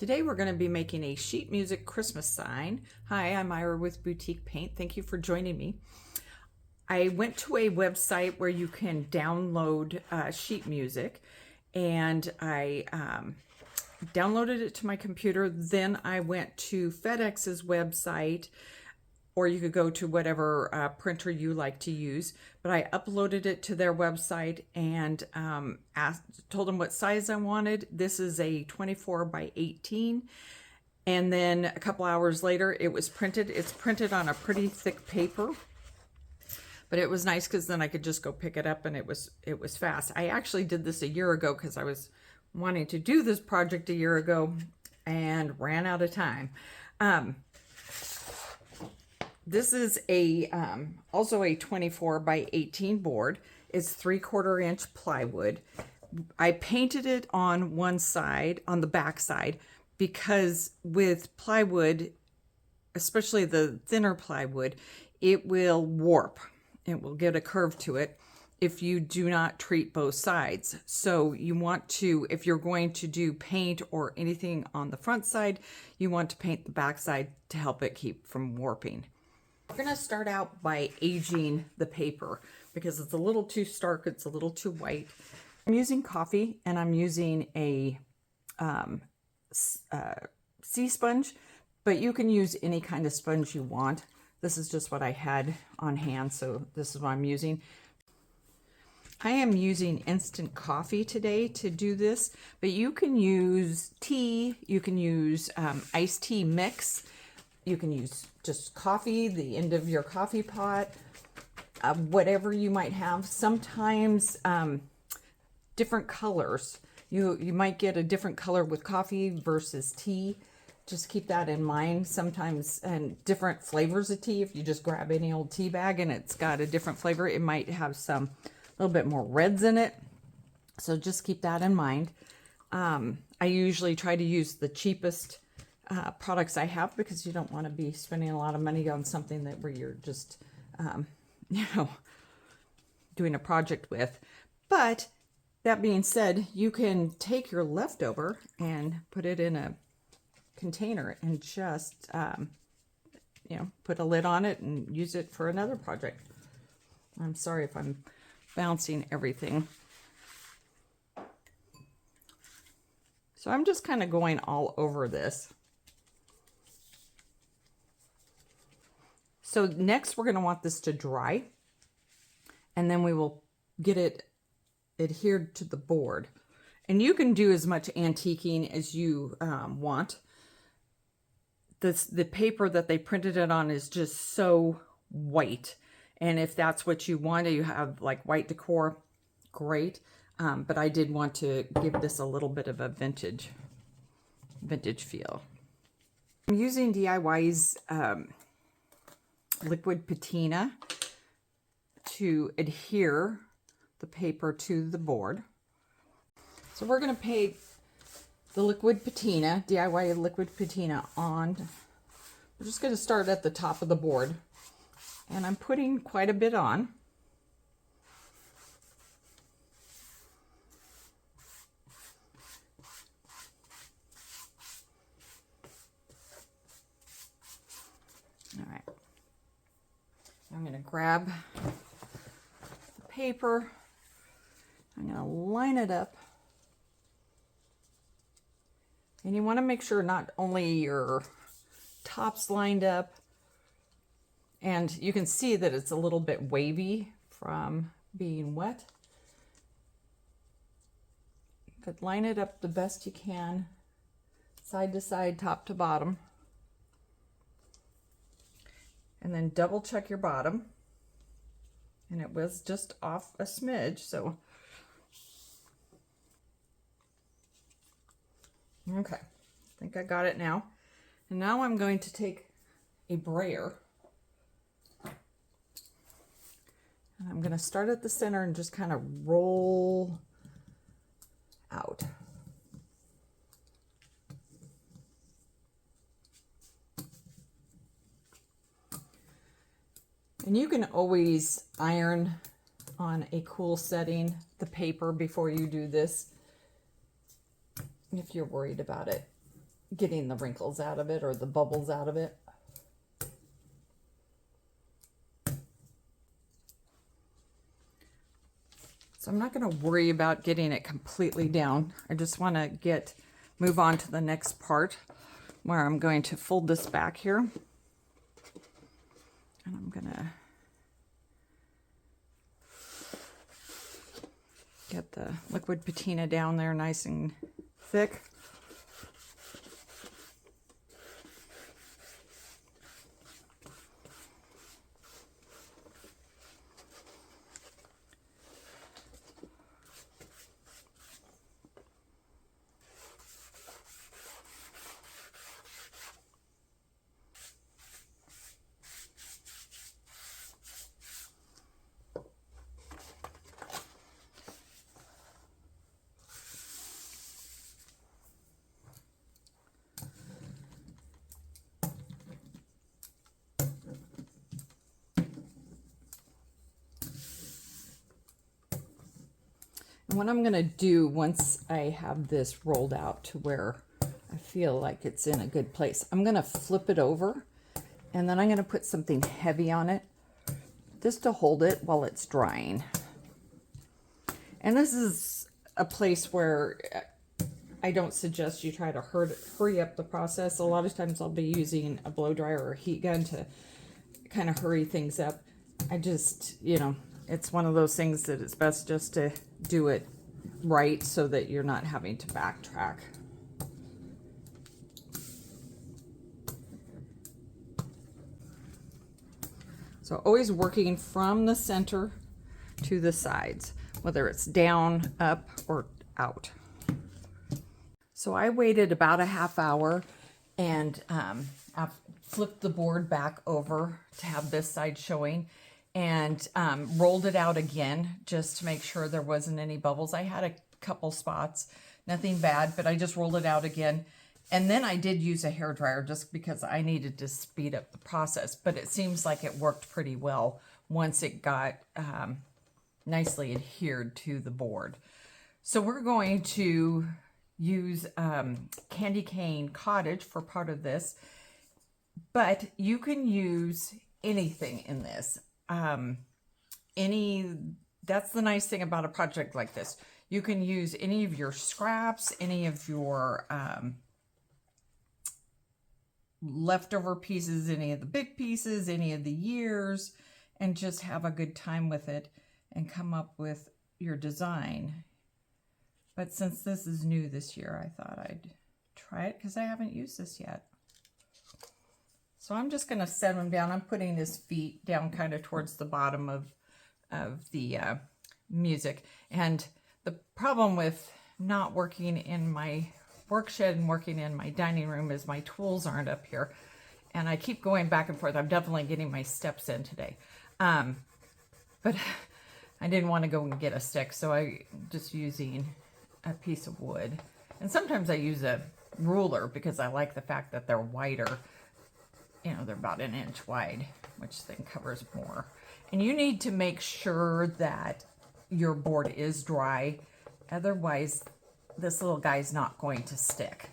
Today we're going to be making a sheet music Christmas sign. Hi, I'm Ira with Boutique Paint. Thank you for joining me. I went to a website where you can download sheet music, and I downloaded it to my computer. Then I went to FedEx's website, or you could go to whatever printer you like to use. But I uploaded it to their website and told them what size I wanted. This is a 24 by 18. And then a couple hours later, it was printed. It's printed on a pretty thick paper. But it was nice because then I could just go pick it up, and it was fast. I actually did this a year ago because I was wanting to do this project a year ago and ran out of time. This is also a 24 by 18 board. It's 3/4 inch plywood. I painted it on one side, on the back side, because with plywood, especially the thinner plywood, it will warp. It will get a curve to it if you do not treat both sides. So you want to, if you're going to do paint or anything on the front side, you want to paint the back side to help it keep from warping. We're going to start out by aging the paper because it's a little too stark, it's a little too white. I'm using coffee, and I'm using a sea sponge, but you can use any kind of sponge you want. This is just what I had on hand, so this is what I'm using. I am using instant coffee today to do this, but you can use tea, you can use iced tea mix. You can use just coffee, the end of your coffee pot, whatever you might have. Sometimes different colors. You might get a different color with coffee versus tea. Just keep that in mind. Sometimes, and different flavors of tea. If you just grab any old tea bag and it's got a different flavor, it might have a little bit more reds in it. So just keep that in mind. I usually try to use the cheapest products I have, because you don't want to be spending a lot of money on something where you're just doing a project with. But that being said, you can take your leftover and put it in a container and just put a lid on it and use it for another project. I'm sorry if I'm bouncing everything. So I'm just kind of going all over this. So next we're going to want this to dry, and then we will get it adhered to the board. And you can do as much antiquing as you want. The paper that they printed it on is just so white. And if that's what you want, you have like white decor, great. But I did want to give this a little bit of a vintage feel. I'm using DIY's liquid patina to adhere the paper to the board. So we're going to paint the liquid patina, DIY liquid patina on. We're just going to start at the top of the board, and I'm putting quite a bit on. All right. I'm going to grab the paper. I'm going to line it up. And you want to make sure not only your top's lined up, and you can see that it's a little bit wavy from being wet, but line it up the best you can, side to side, top to bottom. And then double check your bottom. And it was just off a smidge, so. Okay, I think I got it now. And now I'm going to take a brayer. And I'm going to start at the center and just kind of roll out. And you can always iron on a cool setting the paper before you do this, if you're worried about it getting the wrinkles out of it or the bubbles out of it. So I'm not going to worry about getting it completely down. I just want to move on to the next part where I'm going to fold this back here. And I'm going to get the liquid patina down there nice and thick. And what I'm going to do once I have this rolled out to where I feel like it's in a good place, I'm going to flip it over and then I'm going to put something heavy on it just to hold it while it's drying. And this is a place where I don't suggest you try to hurry up the process. A lot of times I'll be using a blow dryer or a heat gun to kind of hurry things up. I just, it's one of those things that it's best just to do it right so that you're not having to backtrack. So always working from the center to the sides, whether it's down, up, or out. So I waited about a half hour and I flipped the board back over to have this side showing, and rolled it out again just to make sure there wasn't any bubbles. I had a couple spots, nothing bad, but I just rolled it out again. And then I did use a hairdryer just because I needed to speed up the process, but it seems like it worked pretty well once it got nicely adhered to the board. So we're going to use Candy Cane Cottage for part of this, but you can use anything in this. That's the nice thing about a project like this. You can use any of your scraps, any of your leftover pieces, any of the big pieces, any of the years, and just have a good time with it and come up with your design. But since this is new this year, I thought I'd try it because I haven't used this yet. So I'm just going to set him down. I'm putting his feet down kind of towards the bottom of the music. And the problem with not working in my work shed and working in my dining room is my tools aren't up here. And I keep going back and forth. I'm definitely getting my steps in today. But I didn't want to go and get a stick, so I'm just using a piece of wood. And sometimes I use a ruler because I like the fact that they're wider. They're about an inch wide, which then covers more. And you need to make sure that your board is dry. Otherwise, this little guy's not going to stick.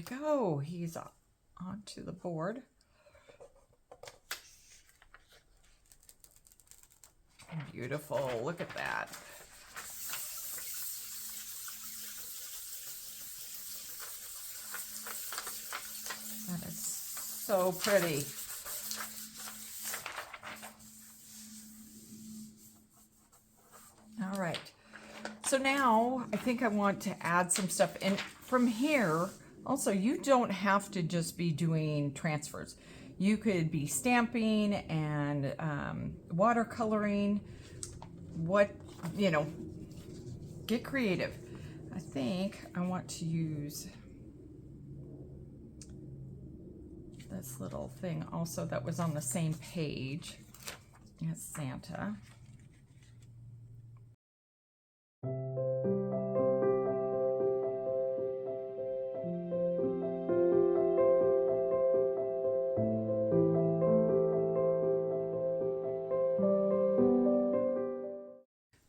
Go. He's onto the board. Beautiful. Look at that. That is so pretty. now, I think I want to add some stuff. And from here, also, you don't have to just be doing transfers. You could be stamping and watercoloring. What, you know, get creative. I think I want to use this little thing also that was on the same page. It's Santa.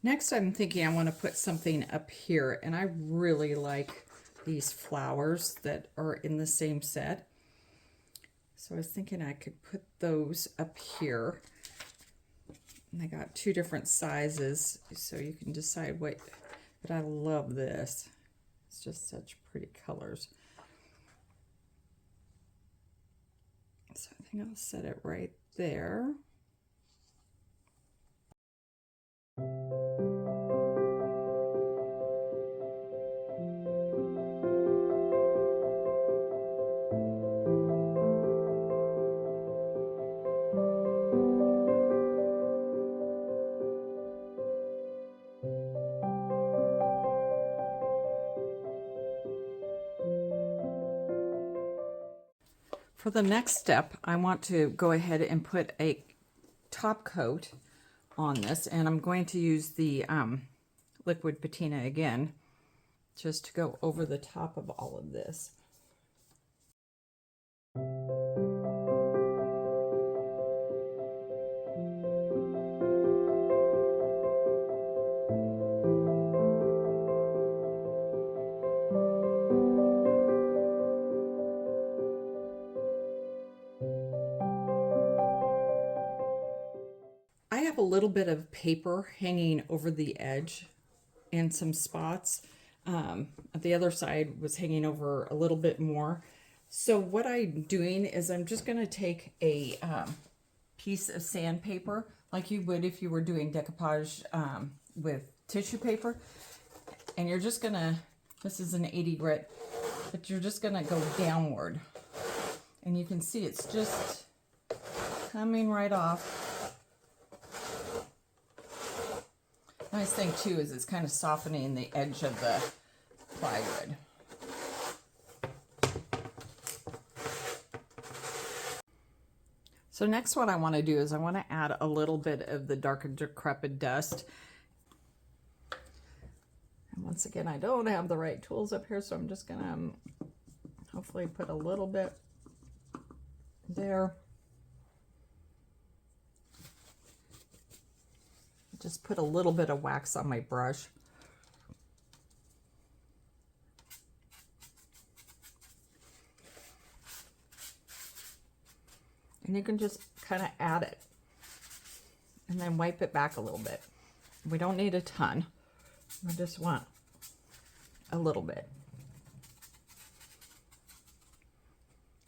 Next, I'm thinking I want to put something up here, and I really like these flowers that are in the same set. So I was thinking I could put those up here. And I got two different sizes, so you can decide what, but I love this. It's just such pretty colors. So I think I'll set it right there. For the next step, I want to go ahead and put a top coat on this, and I'm going to use the liquid patina again, just to go over the top of all of this. I have a little bit of paper hanging over the edge in some spots. The other side was hanging over a little bit more. So what I'm doing is I'm just going to take a piece of sandpaper, like you would if you were doing decoupage with tissue paper. And you're just going to, this is an 80 grit, but you're just going to go downward. And you can see it's just coming right off. Nice thing too is it's kind of softening the edge of the plywood. So next what I want to do is I want to add a little bit of the dark and decrepit dust. And once again, I don't have the right tools up here, so I'm just going to hopefully put a little bit there. Just put a little bit of wax on my brush. And you can just kind of add it and then wipe it back a little bit. We don't need a ton. We just want a little bit.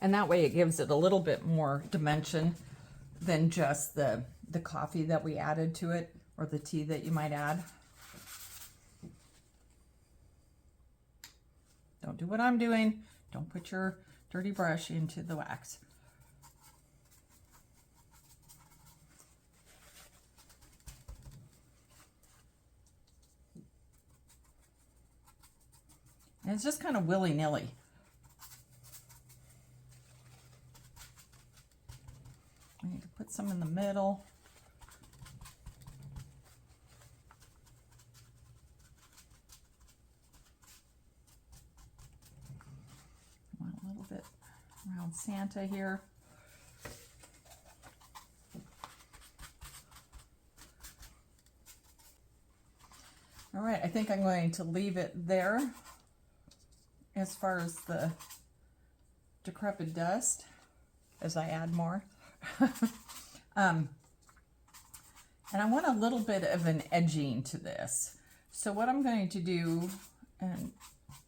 And that way it gives it a little bit more dimension than just the coffee that we added to it, or the tea that you might add. Don't do what I'm doing. Don't put your dirty brush into the wax. And it's just kind of willy-nilly. I need to put some in the middle. Around Santa here. All right, I think I'm going to leave it there as far as the decrepit dust as I add more. And I want a little bit of an edging to this. So what I'm going to do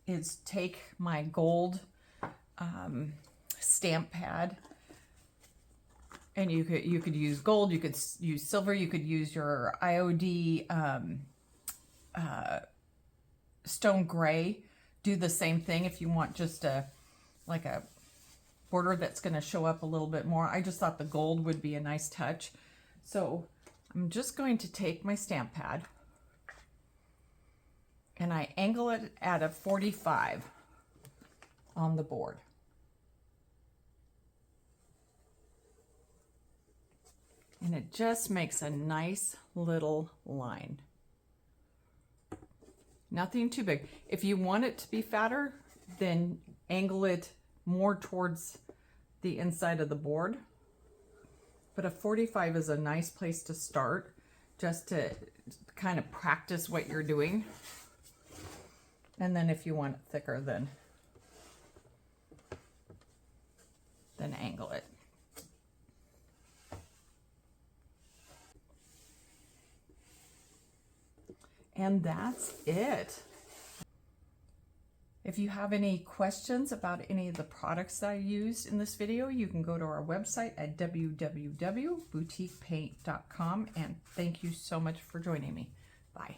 is take my gold stamp pad, and you could use gold, you could use silver, you could use your IOD stone gray, do the same thing if you want just like a border that's going to show up a little bit more. I just thought the gold would be a nice touch. So I'm just going to take my stamp pad and I angle it at a 45 on the board. And it just makes a nice little line. Nothing too big. If you want it to be fatter, then angle it more towards the inside of the board. But a 45 is a nice place to start, just to kind of practice what you're doing. And then if you want it thicker, then angle it. And that's it. If you have any questions about any of the products that I used in this video, you can go to our website at www.boutiquepaint.com. And thank you so much for joining me. Bye.